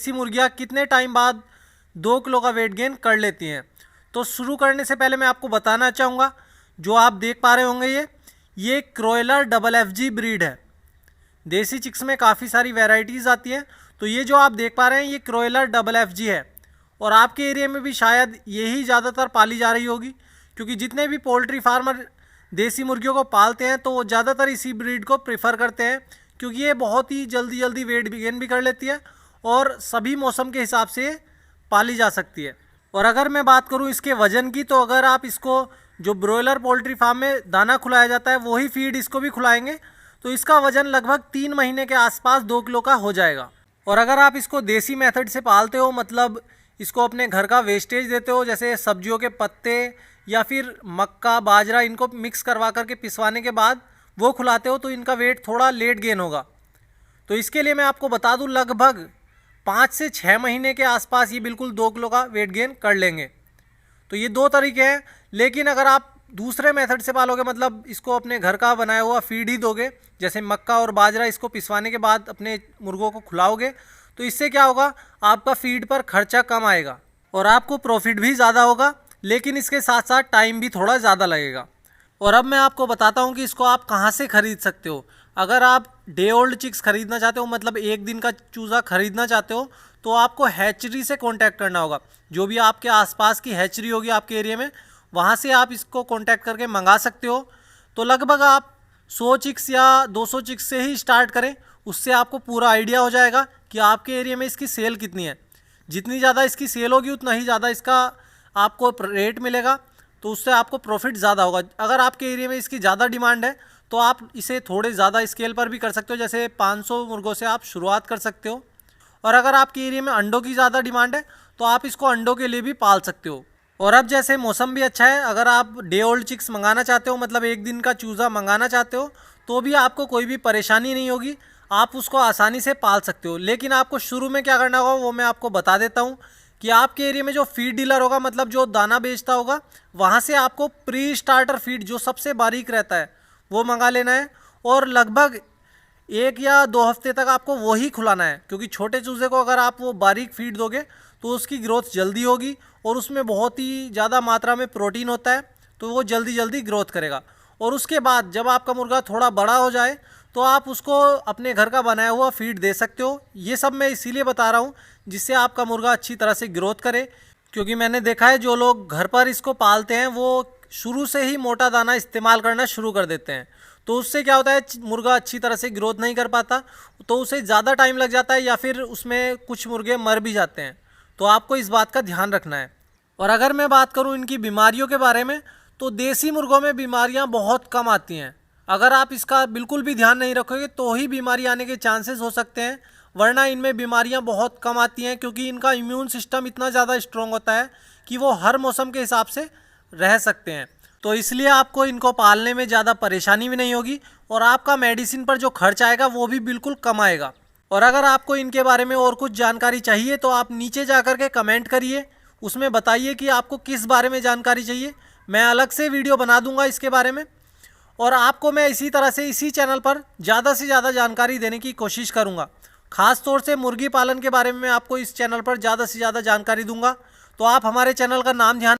देसी मुर्गियाँ कितने टाइम बाद 2 किलो का वेट गेन कर लेती हैं। तो शुरू करने से पहले मैं आपको बताना चाहूँगा, जो आप देख पा रहे होंगे ये क्रोयलर डबल FG ब्रीड है। देसी चिक्स में काफ़ी सारी वैरायटीज़ आती हैं, तो ये जो आप देख पा रहे हैं ये क्रोयलर डबल FG है। और आपके एरिया में भी शायद यही ज़्यादातर पाली जा रही होगी, क्योंकि जितने भी पोल्ट्री फार्मर देसी मुर्गियों को पालते हैं तो वो ज़्यादातर इसी ब्रीड को प्रेफर करते हैं, क्योंकि ये बहुत ही जल्दी वेट गेन भी कर लेती है और सभी मौसम के हिसाब से पाली जा सकती है। और अगर मैं बात करूं इसके वज़न की, तो अगर आप इसको जो ब्रॉयलर पोल्ट्री फार्म में दाना खिलाया जाता है वही फीड इसको भी खिलाएंगे तो इसका वज़न लगभग 3 महीने के आसपास 2 किलो का हो जाएगा। और अगर आप इसको देसी मेथड से पालते हो, मतलब इसको अपने घर का वेस्टेज देते हो, जैसे सब्जियों के पत्ते या फिर मक्का बाजरा, इनको मिक्स करवा करके पिसवाने के बाद वो खिलाते हो, तो इनका वेट थोड़ा लेट गेन होगा। तो इसके लिए मैं आपको बता दूं, लगभग 5 से 6 महीने के आसपास ये बिल्कुल 2 किलो का वेट गेन कर लेंगे। तो ये 2 तरीके हैं। लेकिन अगर आप दूसरे मेथड से पालोगे, मतलब इसको अपने घर का बनाया हुआ फीड ही दोगे, जैसे मक्का और बाजरा इसको पिसवाने के बाद अपने मुर्गों को खिलाओगे, तो इससे क्या होगा, आपका फीड पर खर्चा कम आएगा और आपको प्रॉफिट भी ज़्यादा होगा, लेकिन इसके साथ साथ टाइम भी थोड़ा ज़्यादा लगेगा। और अब मैं आपको बताता हूँ कि इसको आप कहाँ से ख़रीद सकते हो। अगर आप डे ओल्ड चिक्स खरीदना चाहते हो, मतलब एक दिन का चूज़ा खरीदना चाहते हो, तो आपको हैचरी से कांटेक्ट करना होगा। जो भी आपके आसपास की हैचरी होगी आपके एरिया में, वहाँ से आप इसको कांटेक्ट करके मंगा सकते हो। तो लगभग आप 100 चिक्स या 200 चिक्स से ही स्टार्ट करें, उससे आपको पूरा आइडिया हो जाएगा कि आपके एरिया में इसकी सेल कितनी है। जितनी ज़्यादा इसकी सेल होगी उतना ही ज़्यादा इसका आपको रेट मिलेगा, तो उससे आपको प्रॉफिट ज़्यादा होगा। अगर आपके एरिया में इसकी ज़्यादा डिमांड है तो आप इसे थोड़े ज़्यादा स्केल पर भी कर सकते हो, जैसे 500 मुर्गों से आप शुरुआत कर सकते हो। और अगर आपके एरिया में अंडों की ज़्यादा डिमांड है तो आप इसको अंडों के लिए भी पाल सकते हो। और अब जैसे मौसम भी अच्छा है, अगर आप डे ओल्ड चिक्स मंगाना चाहते हो, मतलब एक दिन का चूज़ा मंगाना चाहते हो, तो भी आपको कोई भी परेशानी नहीं होगी, आप उसको आसानी से पाल सकते हो। लेकिन आपको शुरू में क्या करना होगा वो मैं आपको बता देता हूँ कि आपके एरिया में जो फीड डीलर होगा, मतलब जो दाना बेचता होगा, वहाँ से आपको प्री स्टार्टर फीड जो सबसे बारीक रहता है वो मंगा लेना है। और लगभग 1 या 2 हफ्ते तक आपको वही खिलाना है, क्योंकि छोटे चूज़े को अगर आप वो बारीक फीड दोगे तो उसकी ग्रोथ जल्दी होगी और उसमें बहुत ही ज़्यादा मात्रा में प्रोटीन होता है, तो वो जल्दी ग्रोथ करेगा। और उसके बाद जब आपका मुर्गा थोड़ा बड़ा हो जाए तो आप उसको अपने घर का बनाया हुआ फीड दे सकते हो। ये सब मैं इसीलिए बता रहा हूँ जिससे आपका मुर्गा अच्छी तरह से ग्रोथ करे, क्योंकि मैंने देखा है जो लोग घर पर इसको पालते हैं वो शुरू से ही मोटा दाना इस्तेमाल करना शुरू कर देते हैं, तो उससे क्या होता है, मुर्गा अच्छी तरह से ग्रोथ नहीं कर पाता, तो उसे ज़्यादा टाइम लग जाता है या फिर उसमें कुछ मुर्गे मर भी जाते हैं। तो आपको इस बात का ध्यान रखना है। और अगर मैं बात करूं इनकी बीमारियों के बारे में, तो देसी मुर्गों में बीमारियां बहुत कम आती हैं। अगर आप इसका बिल्कुल भी ध्यान नहीं रखोगे तो ही बीमारी आने के चांसेस हो सकते हैं, वरना इनमें बीमारियां बहुत कम आती हैं, क्योंकि इनका इम्यून सिस्टम इतना ज़्यादा स्ट्रॉन्ग होता है कि वो हर मौसम के हिसाब से रह सकते हैं। तो इसलिए आपको इनको पालने में ज़्यादा परेशानी भी नहीं होगी और आपका मेडिसिन पर जो खर्च आएगा वो भी बिल्कुल कम आएगा। और अगर आपको इनके बारे में और कुछ जानकारी चाहिए तो आप नीचे जा कर के कमेंट करिए, उसमें बताइए कि आपको किस बारे में जानकारी चाहिए। मैं अलग से वीडियो बना दूंगा इसके बारे में, और आपको मैं इसी तरह से इसी चैनल पर ज़्यादा से ज़्यादा जानकारी देने की कोशिश करूंगा। ख़ास तौर से मुर्गी पालन के बारे में मैं आपको इस चैनल पर ज़्यादा से ज़्यादा जानकारी दूंगा। तो आप हमारे चैनल का नाम ध्यान